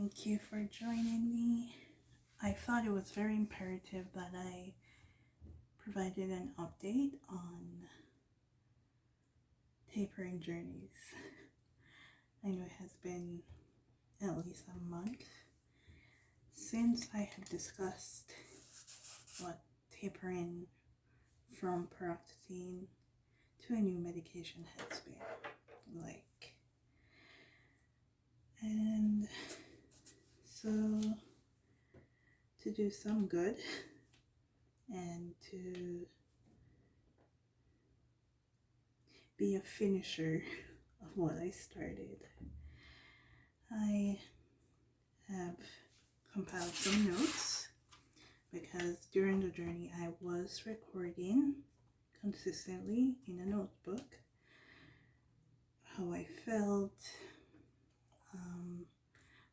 Thank you for joining me. I thought it was very imperative that I provided an update on tapering journeys. I know it has been at least a month since I have discussed what tapering from paroxetine to a new medication has been like. And so, to do some good and to be a finisher of what I started, I have compiled some notes because during the journey I was recording consistently in a notebook how I felt,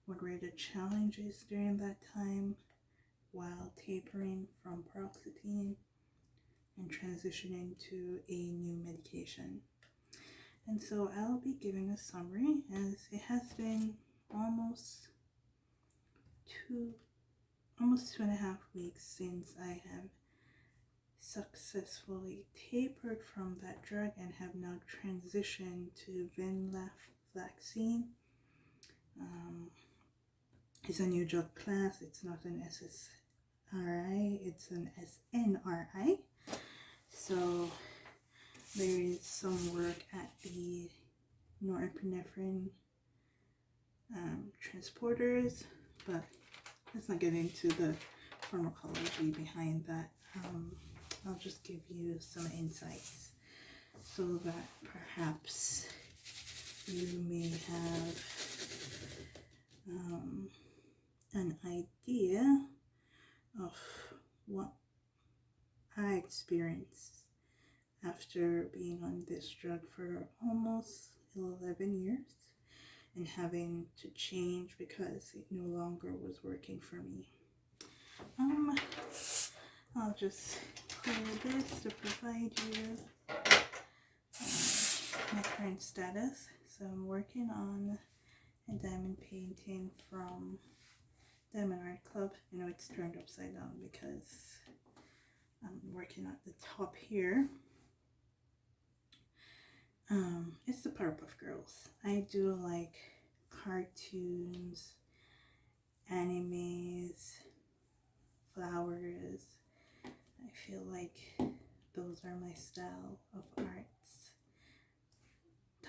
what were the challenges during that time while tapering from paroxetine and transitioning to a new medication. And so I'll be giving a summary, as it has been almost 2.5 weeks since I have successfully tapered from that drug and have now transitioned to venflaxine. It's a new drug class. It's not an SSRI, it's an SNRI. So there is some work at the norepinephrine transporters, but let's not get into the pharmacology behind that. I'll just give you some insights so that perhaps you may have an idea of what I experienced after being on this drug for almost 11 years and having to change because it no longer was working for me. I'll just clear this to provide you my current status. So I'm working on a diamond painting from Diamond Art Club. I know it's turned upside down because I'm working at the top here. It's the Powerpuff Girls. I do like cartoons, animes, flowers. I feel like those are my style of arts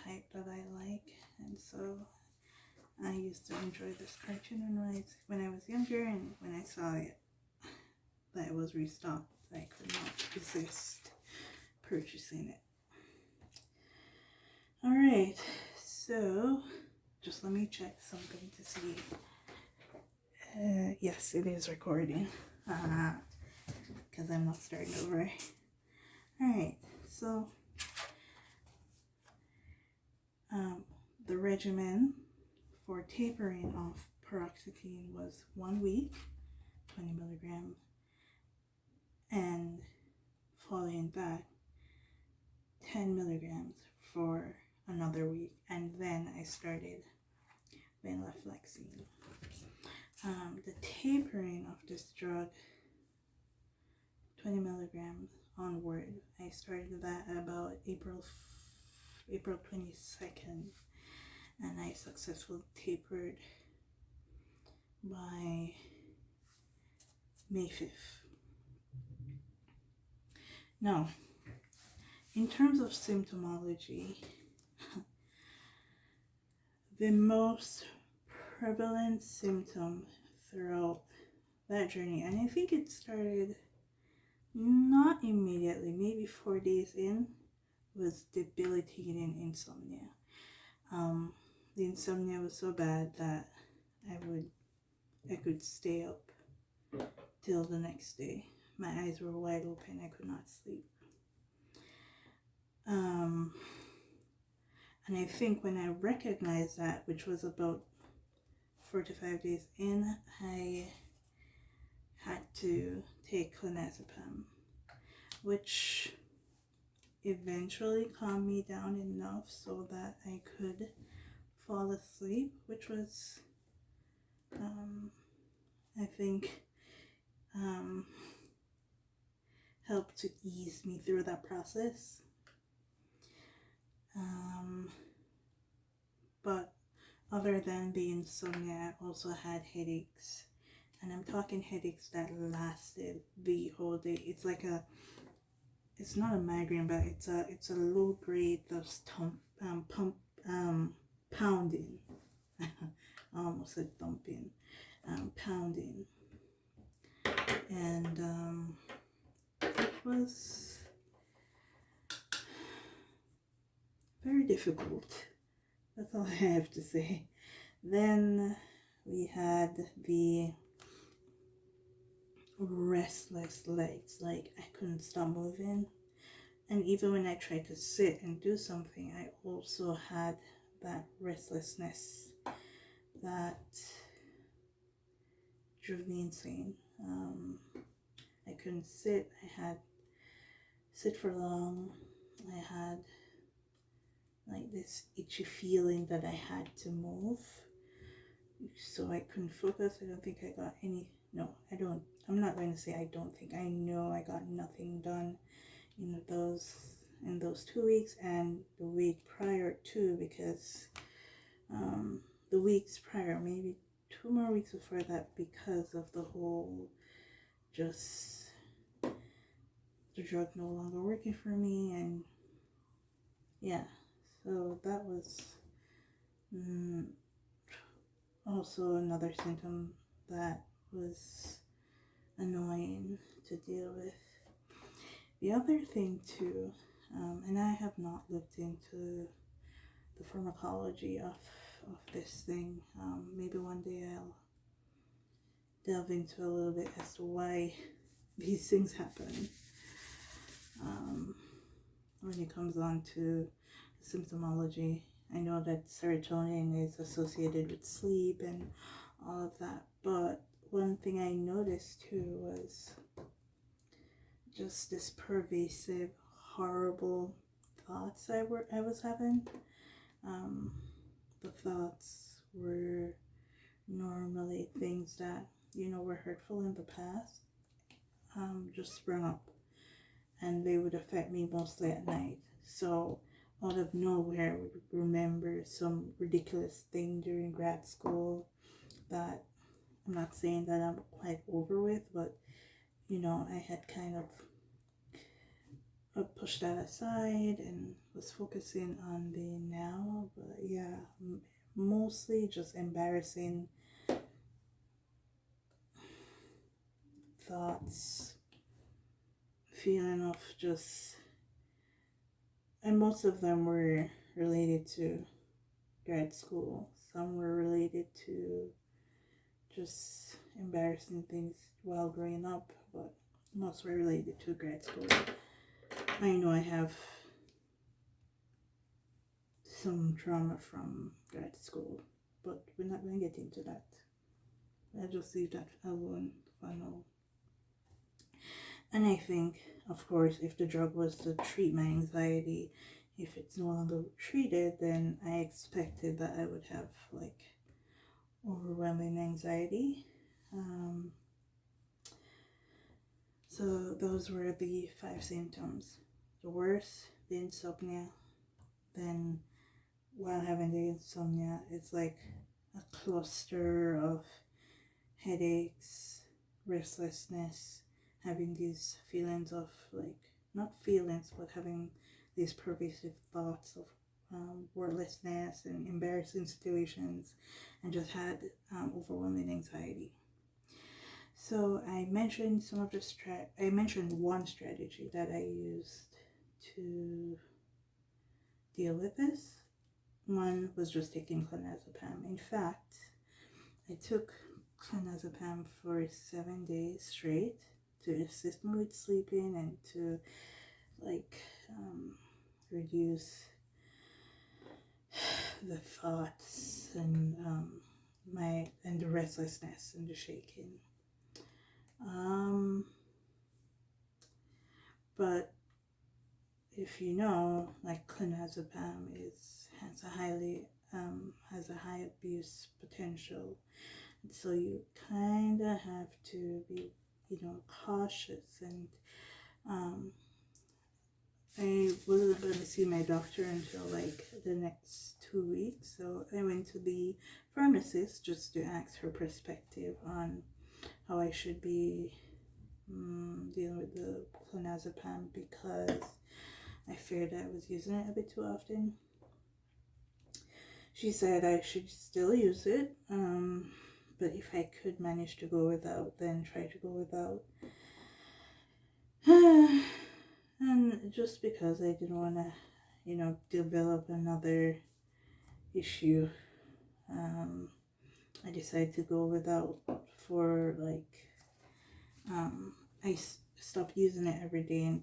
type that I like, and so I used to enjoy this cartoon when I was younger, and when I saw it that it was restocked, I could not resist purchasing it. Alright, so just let me check something to see. Yes, it is recording, because I'm not starting over. Alright, so the regimen for tapering off paroxetine was 1 week, 20 milligrams, and following that 10 milligrams for another week, and then I started venflaxine. The tapering of this drug, 20 milligrams onward, I started that about April 22nd, and I successfully tapered by May 5th. Now, in terms of symptomology, the most prevalent symptom throughout that journey, and I think it started not immediately, maybe 4 days in, was debilitating insomnia. The insomnia was so bad that I could stay up till the next day. My eyes were wide open. I could not sleep. And I think when I recognized that, which was about 4 to 5 days in, I had to take clonazepam, which eventually calmed me down enough so that I could fall asleep, which was I think helped to ease me through that process. But other than the insomnia, I also had headaches. And I'm talking headaches that lasted the whole day. It's like it's not a migraine, but it's a low grade of pounding. I almost said thumping, pounding, and it was very difficult. That's all I have to say. Then we had the restless legs, like I couldn't stop moving. And even when I tried to sit and do something, I also had that restlessness that drove me insane. I couldn't sit. I had sit for long. I had like this itchy feeling that I had to move, so I couldn't focus. I don't think I got any. No, I don't. I'm not going to say I don't think. I know I got nothing done in those 2 weeks and the week prior too, because the weeks prior, maybe 2 more weeks before that, because of the whole just the drug no longer working for me, and yeah, so that was also another symptom that was annoying to deal with. The other thing too, and I have not looked into the pharmacology of this thing. Maybe one day I'll delve into a little bit as to why these things happen. When it comes on to symptomology, I know that serotonin is associated with sleep and all of that, but one thing I noticed too was just this pervasive, horrible thoughts I was having. The thoughts were normally things that were hurtful in the past, just sprung up, and they would affect me mostly at night. So out of nowhere, I would remember some ridiculous thing during grad school that I'm not saying that I'm quite over with, but I had kind of pushed that aside and was focusing on the now. But yeah, mostly just embarrassing thoughts, feeling of just, and most of them were related to grad school. Some were related to just embarrassing things while growing up, but most were related to grad school. I know I have some trauma from grad school, but we're not going to get into that. I'll just leave that alone for now. And I think, of course, if the drug was to treat my anxiety, if it's no longer treated, then I expected that I would have like overwhelming anxiety. So those were the 5 symptoms. The worst, the insomnia. Then while having the insomnia, it's like a cluster of headaches, restlessness, having these feelings of like, not feelings, but having these pervasive thoughts of wordlessness and embarrassing situations, and just had overwhelming anxiety. So I mentioned I mentioned one strategy that I used to deal with this. One was just taking clonazepam. In fact, I took clonazepam for 7 days straight to assist me with sleeping and to like reduce the thoughts and the restlessness and the shaking. But if you know, like clonazepam has a high abuse potential. So you kind of have to be, you know, cautious. And I wasn't going to see my doctor until like the next 2 weeks. So I went to the pharmacist just to ask her perspective on how I should be dealing with the clonazepam, because I feared I was using it a bit too often. She said I should still use it, but if I could manage to go without, then try to go without. And just because I didn't want to, you know, develop another issue, I decided to go without for like, I stopped using it every day and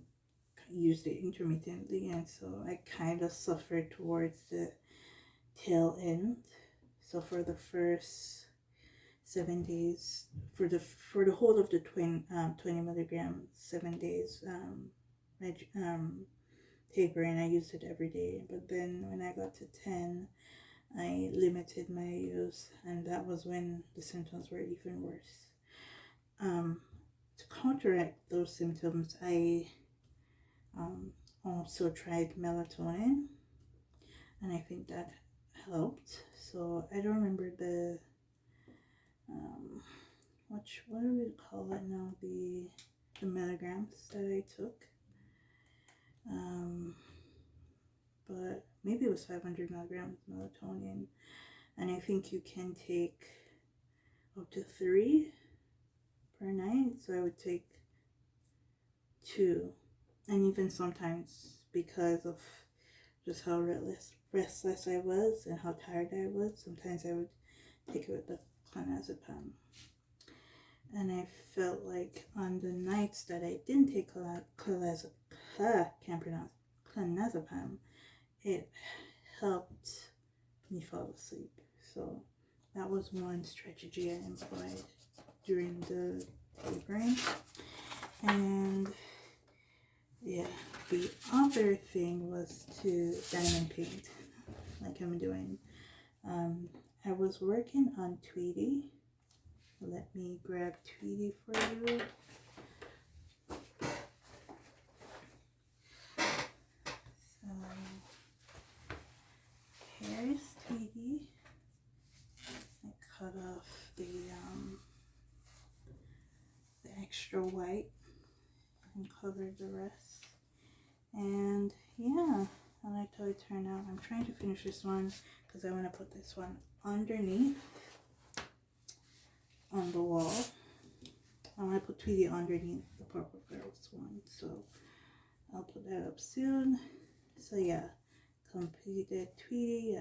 used it intermittently, and so I kind of suffered towards the tail end. So for the first 7 days, for the whole of the 20 milligram 7 days tapering, I used it every day. But then when I got to 10, I limited my use, and that was when the symptoms were even worse. To counteract those symptoms, I also tried melatonin, and I think that helped. So I don't remember the what do we call it now, the milligrams that I took, but maybe it was 500 milligrams melatonin, and I think you can take up to 3 per night. So I would take 2, and even sometimes, because of just how restless I was and how tired I was, sometimes I would take it with the clonazepam. And I felt like on the nights that I didn't take clonazepam, it helped me fall asleep. So that was one strategy I employed during the tapering. And yeah, the other thing was to diamond paint, like I'm doing. I was working on Tweety. Let me grab Tweety for you. So here's Tweety. I cut off the extra white and covered the rest. And yeah, I liked how it turned out. I'm trying to finish this one because I want to put this one underneath on the wall. I want to put Tweety underneath the Purple Girls one, so I'll put that up soon. So yeah, completed Tweety.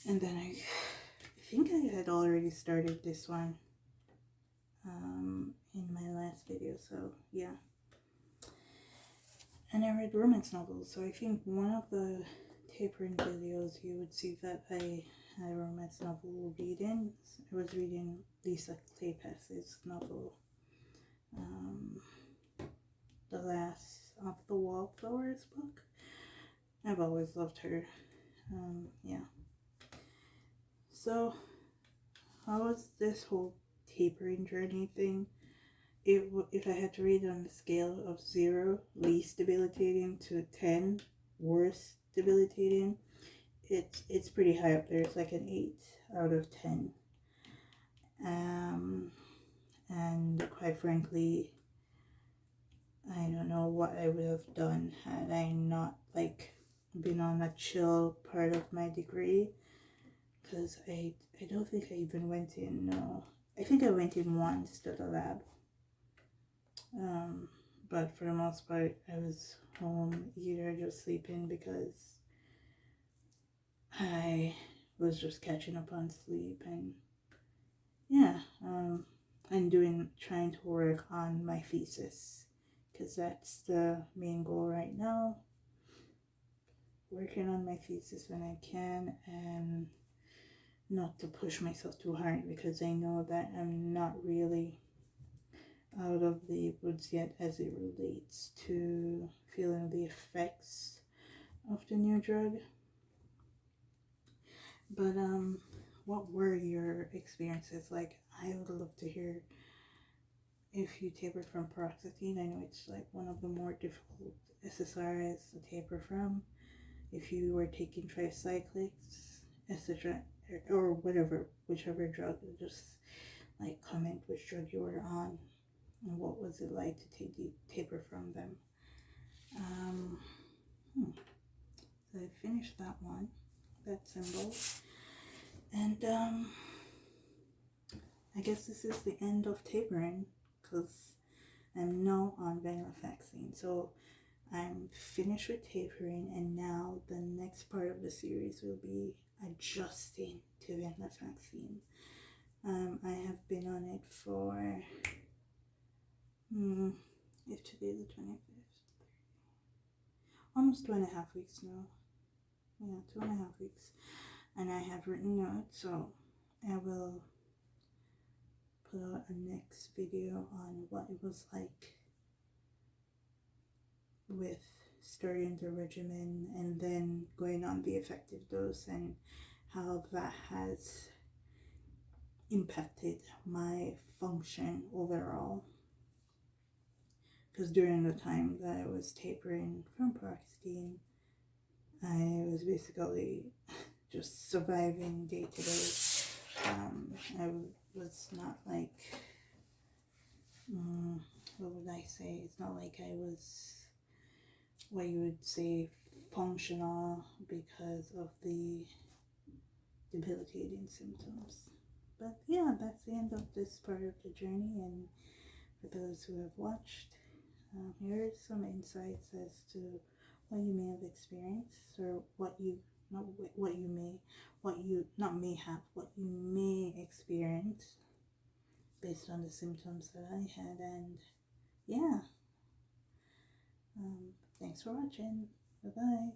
And then I think I had already started this one in my last video, so yeah. And I read romance novels, so I think one of the tapering videos you would see that I had a romance novel reading. I was reading Lisa Kleypas's novel, The Last of the Wallflowers book. I've always loved her. Yeah. So, how was this whole tapering journey thing? If I had to rate it on the scale of 0, least debilitating, to 10, worst debilitating, it's pretty high up there. It's like an 8 out of 10. And quite frankly, I don't know what I would have done had I not like been on a chill part of my degree, because I don't think I even went in. No, I think I went in once to the lab. But for the most part, I was home either just sleeping because I was just catching up on sleep, and yeah, and trying to work on my thesis, because that's the main goal right now. Working on my thesis when I can, and not to push myself too hard, because I know that I'm not really out of the woods yet as it relates to feeling the effects of the new drug. But what were your experiences like? I would love to hear if you tapered from paroxetine. I know it's like one of the more difficult SSRIs to taper from. If you were taking tricyclics, etc., or whatever, whichever drug, just like comment which drug you were on and what was it like to taper from them. So I finished that one, that symbol, and I guess this is the end of tapering because I'm now on venflaxine. So I'm finished with tapering, and now the next part of the series will be adjusting to venflaxine. I have been on it for, if today is the 25th, almost 2.5 weeks now. Yeah, 2.5 weeks. And I have written notes, so I will put out a next video on what it was like with starting the regimen and then going on the effective dose and how that has impacted my function overall. Because during the time that I was tapering from paroxetine, I was basically just surviving day to day. I was not like, what would I say? It's not like I was what you would say functional because of the debilitating symptoms. But yeah, that's the end of this part of the journey. And for those who have watched, here are some insights as to what you may have experienced, or what you may experience based on the symptoms that I had. And yeah, thanks for watching. Bye bye.